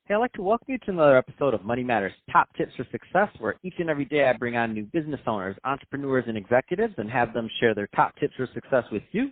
Hey, I'd like to welcome you to another episode of Money Matters Top Tips for Success, where each and every day I bring on new business owners, entrepreneurs, and executives and have them share their top tips for success with you.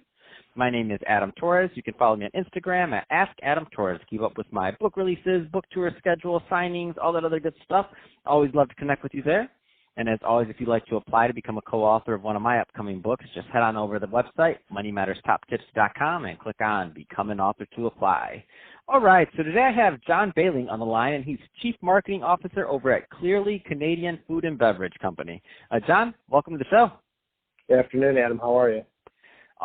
My name is Adam Torres. You can follow me on Instagram at AskAdamTorres. Keep up with my book releases, book tour schedule, signings, all that other good stuff. Always love to connect with you there. And as always, if you'd like to apply to become a co-author of one of my upcoming books, just head on over to the website, moneymatterstoptips.com, and click on Become an Author to apply. All right, so today I have John Behling on the line, and he's Chief Marketing Officer over at Clearly Canadian Food and Beverage Company. John, welcome to the show. Good afternoon, Adam. How are you?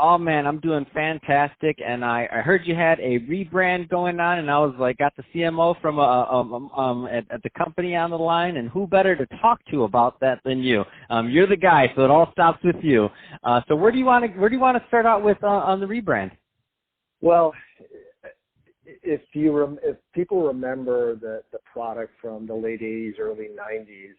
Oh, man, I'm doing fantastic, and I heard you had a rebrand going on, and I was like, got the CMO from at the company on the line, and who better to talk to about that than you? You're the guy, so it all stops with you. So where do you want to start out with on the rebrand? Well, if people remember the product from the late 80s, early 90s,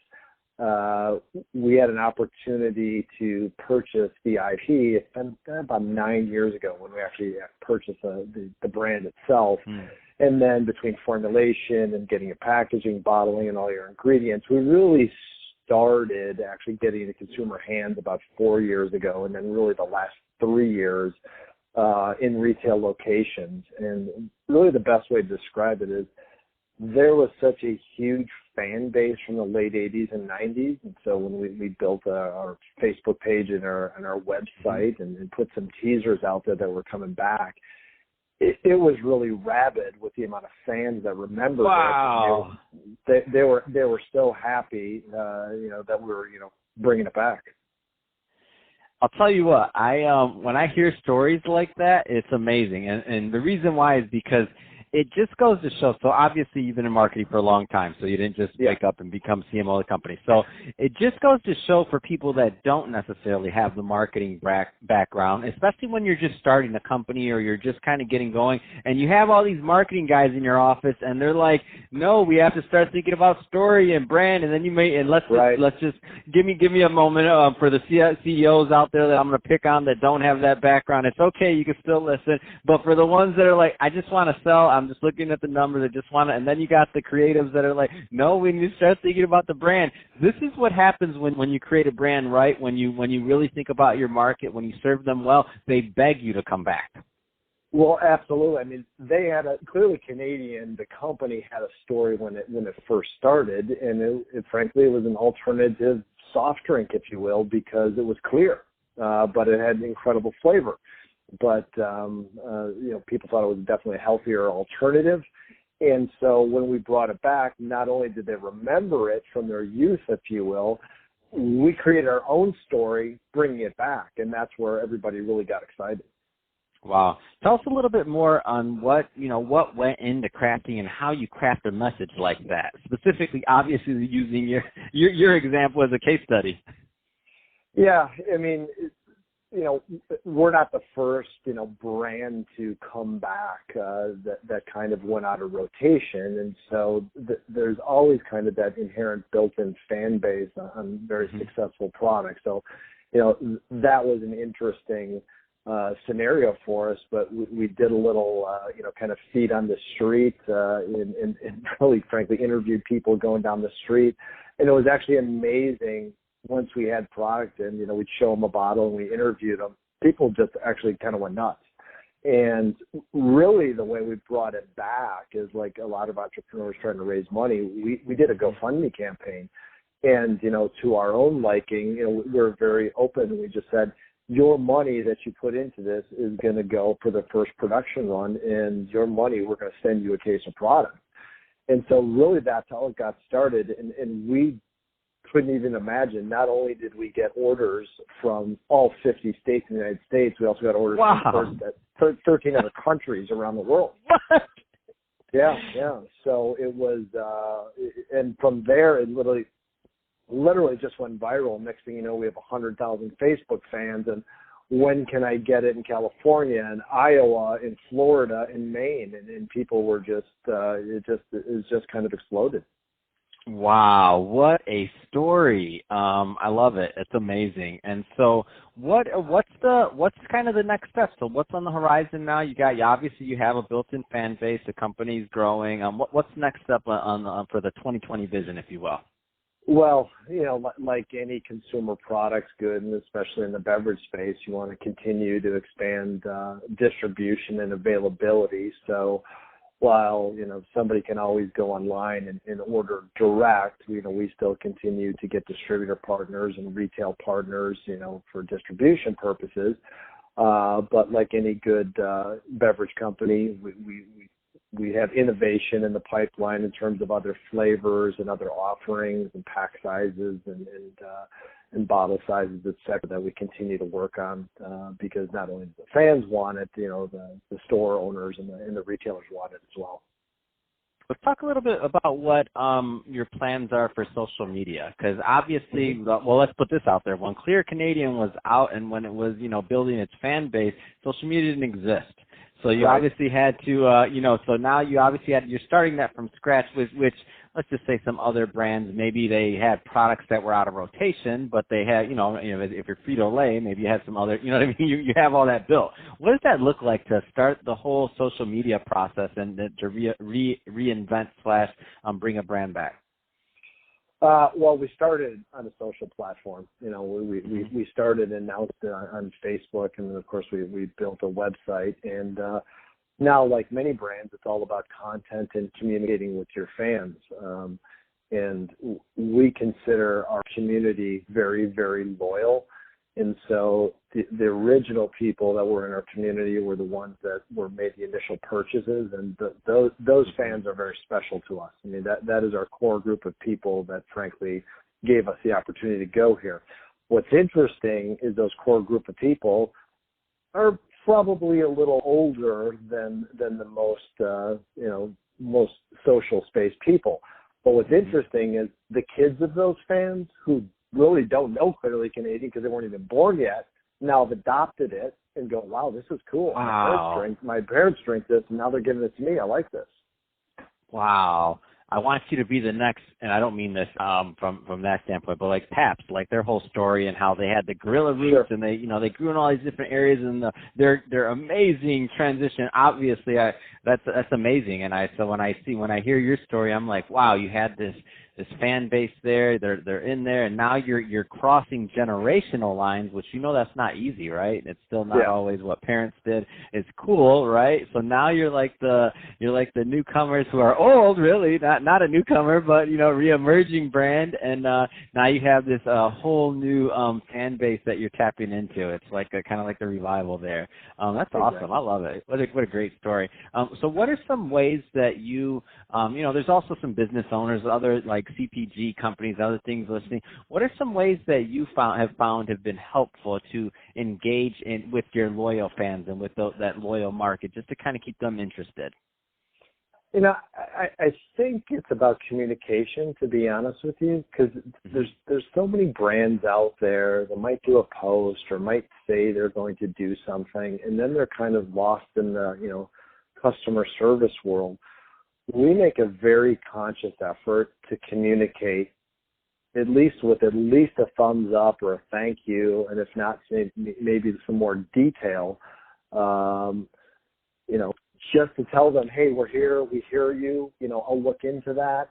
we had an opportunity to purchase the IP. It's been about 9 years ago when we actually purchased the brand itself. And then between formulation and getting your packaging, bottling, and all your ingredients, we really started actually getting into consumer hands about 4 years ago, and then really the last 3 years in retail locations. And really the best way to describe it is there was such a huge fan base from the late 80s and 90s. And so when we built our Facebook page and our website and put some teasers out there that were coming back, it was really rabid with the amount of fans that remembered wow. it. They were so happy, that we were, bringing it back. I'll tell you what, when I hear stories like that, it's amazing. And the reason why is because it just goes to show, so obviously you've been in marketing for a long time, so you didn't just wake up and become CMO of the company. So it just goes to show for people that don't necessarily have the marketing background, especially when you're just starting a company or you're just kind of getting going, and you have all these marketing guys in your office, and they're like, no, we have to start thinking about story and brand, and then let's just give me a moment for the CEOs out there that I'm going to pick on that don't have that background. It's okay, you can still listen, but for the ones that are like, I just want to sell, I'm just looking at the numbers. I just want to, and then you got the creatives that are like, no, we need to start thinking about the brand. This is what happens when you create a brand right, when you really think about your market, when you serve them well, they beg you to come back. Well, absolutely. I mean, they had Clearly Canadian, the company had a story when it first started, and it frankly, it was an alternative soft drink, if you will, because it was clear, but it had incredible flavor. But, people thought it was definitely a healthier alternative. And so when we brought it back, not only did they remember it from their youth, if you will, we created our own story bringing it back. And that's where everybody really got excited. Wow. Tell us a little bit more on what went into crafting and how you craft a message like that, specifically, obviously, using your example as a case study. Yeah, I mean, we're not the first, brand to come back that kind of went out of rotation. And so there's always kind of that inherent built-in fan base on very successful products. So, that was an interesting scenario for us, but we did a little, kind of feet on the street and really, frankly, interviewed people going down the street. And it was actually amazing. Once we had product and, we'd show them a bottle and we interviewed them, people just actually kind of went nuts. And really the way we brought it back is like a lot of entrepreneurs trying to raise money. We did a GoFundMe campaign and, to our own liking, we're very open. We just said, your money that you put into this is going to go for the first production run, and your money, we're going to send you a case of product. And so really that's how it got started. And we couldn't even imagine. Not only did we get orders from all 50 states in the United States, we also got orders from 13 other countries around the world. What? Yeah. So it was, and from there, it literally just went viral. Next thing you know, we have 100,000 Facebook fans. And when can I get it in California and Iowa and Florida and Maine? And people were just, it just kind of exploded. Wow, what a story! I love it. It's amazing. And so, what's kind of the next step? So, what's on the horizon now? You obviously you have a built-in fan base. The company's growing. What's next step on for the 2020 vision, if you will? Well, like any consumer products good, and especially in the beverage space, you want to continue to expand distribution and availability. So while, somebody can always go online and order direct, we still continue to get distributor partners and retail partners, for distribution purposes. But like any good beverage company, we have innovation in the pipeline in terms of other flavors and other offerings and pack sizes and bottle sizes, et cetera, that we continue to work on because not only the fans want it, the store owners and the retailers want it as well. Let's talk a little bit about what your plans are for social media, because obviously, well, let's put this out there. When Clear Canadian was out and when it was, building its fan base, social media didn't exist. So you obviously had to, so now you're starting that from scratch, which let's just say some other brands, maybe they had products that were out of rotation, but they had, if you're Frito-Lay, maybe you had some other, you know what I mean? You have all that built. What does that look like to start the whole social media process and to reinvent / bring a brand back? Well, we started on a social platform. We started and announced on Facebook, and then of course we built a website. And now, like many brands, it's all about content and communicating with your fans. And we consider our community very, very loyal. And so the original people that were in our community were the ones that made the initial purchases, and those fans are very special to us. I mean, that is our core group of people that frankly gave us the opportunity to go here. What's interesting is those core group of people are probably a little older than the most social space people. But what's interesting is the kids of those fans who really don't know Clearly Canadian because they weren't even born yet, now have adopted it and go, wow, this is cool. Wow. My parents drink this, and now they're giving it to me. I like this. Wow. I want you to be the next, and I don't mean this from that standpoint, but like Pabst, like their whole story and how they had the guerrilla roots, and they grew in all these different areas, and their amazing transition. Obviously, that's amazing. And so when I hear your story, I'm like, wow, you had this fan base there. They're in there, and now you're crossing generational lines, which that's not easy, right? It's still not always what parents did. It's cool, right? So now you're like the newcomers who are old, really not a newcomer, but re-emerging brand, and now you have this whole new fan base that you're tapping into. It's like kind of like the revival there. That's awesome. I love it. What a great story. So what are some ways that you there's also some business owners, other like CPG companies, other things listening. What are some ways that you have been helpful to engage with your loyal fans and with that loyal market, just to kind of keep them interested? I think it's about communication, to be honest with you, because there's so many brands out there that might do a post or might say they're going to do something, and then they're kind of lost in the customer service world. We make a very conscious effort to communicate at least a thumbs up or a thank you, and if not, maybe some more detail, just to tell them, hey, we're here, we hear you, I'll look into that.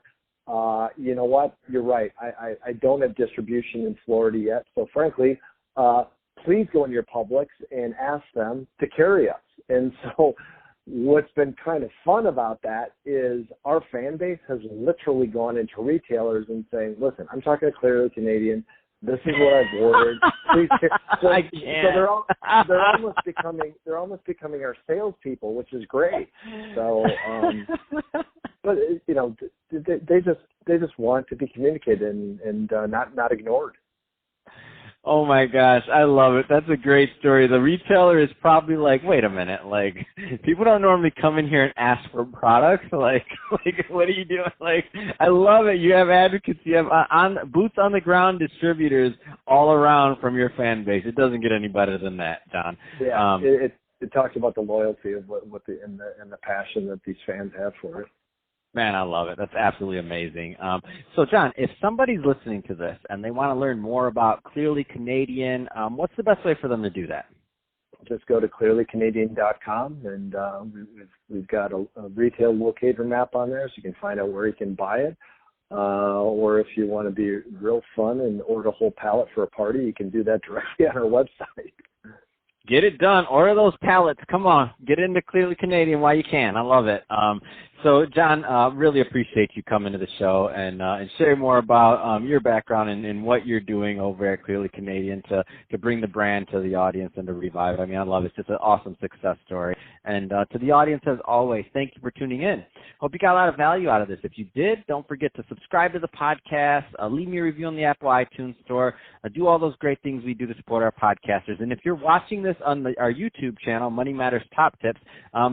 You know what, you're right, I don't have distribution in Florida yet, so frankly, please go into your Publix and ask them to carry us. And so what's been kind of fun about that is our fan base has literally gone into retailers and saying, listen, I'm talking to Clearly Canadian. This is what I've ordered. Please. So they're almost becoming our salespeople, which is great. So, but they just want to be communicated and not ignored. Oh my gosh, I love it. That's a great story. The retailer is probably like, wait a minute, like people don't normally come in here and ask for products. Like what are you doing? Like, I love it. You have advocates. You have boots on the ground distributors all around from your fan base. It doesn't get any better than that, Don. Yeah, it talks about the loyalty of what and the passion that these fans have for it. Man, I love it. That's absolutely amazing. So, John, if somebody's listening to this and they want to learn more about Clearly Canadian, what's the best way for them to do that? Just go to clearlycanadian.com, and we've got a retail locator map on there, so you can find out where you can buy it. Or if you want to be real fun and order a whole pallet for a party, you can do that directly on our website. Get it done. Order those pallets. Come on. Get into Clearly Canadian while you can. I love it. So, John, really appreciate you coming to the show and sharing more about your background and what you're doing over at Clearly Canadian to bring the brand to the audience and to revive it. I mean, I love it. It's just an awesome success story. And to the audience, as always, thank you for tuning in. Hope you got a lot of value out of this. If you did, don't forget to subscribe to the podcast, leave me a review on the Apple iTunes Store, do all those great things we do to support our podcasters. And if you're watching this on our YouTube channel, Money Matters Top Tips,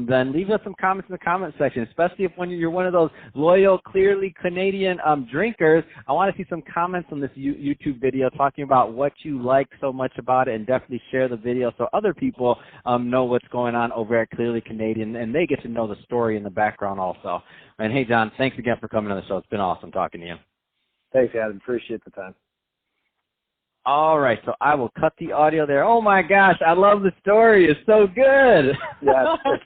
then leave us some comments in the comment section, especially if when you're one of those loyal, Clearly Canadian drinkers. I want to see some comments on this YouTube video talking about what you like so much about it, and definitely share the video so other people know what's going on over at Clearly Canadian, and they get to know the story in the background also. And hey, John, thanks again for coming on the show. It's been awesome talking to you. Thanks, Adam. Appreciate the time. All right, so I will cut the audio there. Oh my gosh, I love the story. It's so good. Yeah, it's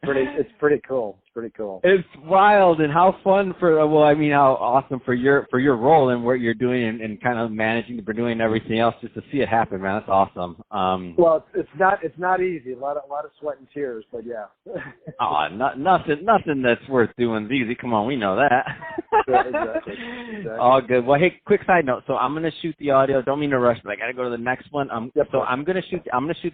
pretty cool. It's pretty cool. It's wild, and how fun how awesome for your role and what you're doing and kind of managing the doing and everything else, just to see it happen, man. That's awesome. Well, it's not easy. A lot of sweat and tears, but yeah. Nothing that's worth doing is easy. Come on, we know that. Yeah, exactly. All good. Well, hey, quick side note. So I'm gonna shoot the audio. Don't mean to rush, but I gotta go to the next one. Yep. So I'm gonna shoot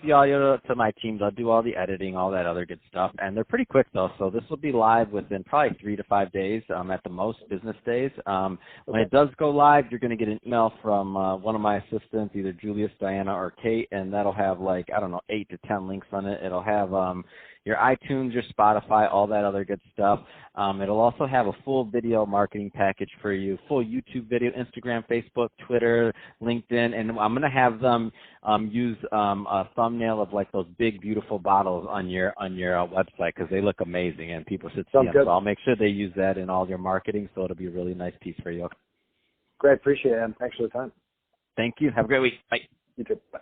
the audio to my team. They'll do all the editing, all that other good stuff, and they're pretty quick though. So this will be live within probably 3 to 5 days, at the most, business days. When it does go live, you're gonna get an email from one of my assistants, either Julius, Diana, or Kate, and that'll have 8 to 10 links on it. It'll have your iTunes, your Spotify, all that other good stuff. It'll also have a full video marketing package for you, full YouTube video, Instagram, Facebook, Twitter, LinkedIn, and I'm going to have them use a thumbnail of those big, beautiful bottles on your website, because they look amazing and people should see them. So I'll make sure they use that in all your marketing, so it'll be a really nice piece for you. Great. Appreciate it, Adam. Thanks for the time. Thank you. Have a great week. Bye. You too. Bye.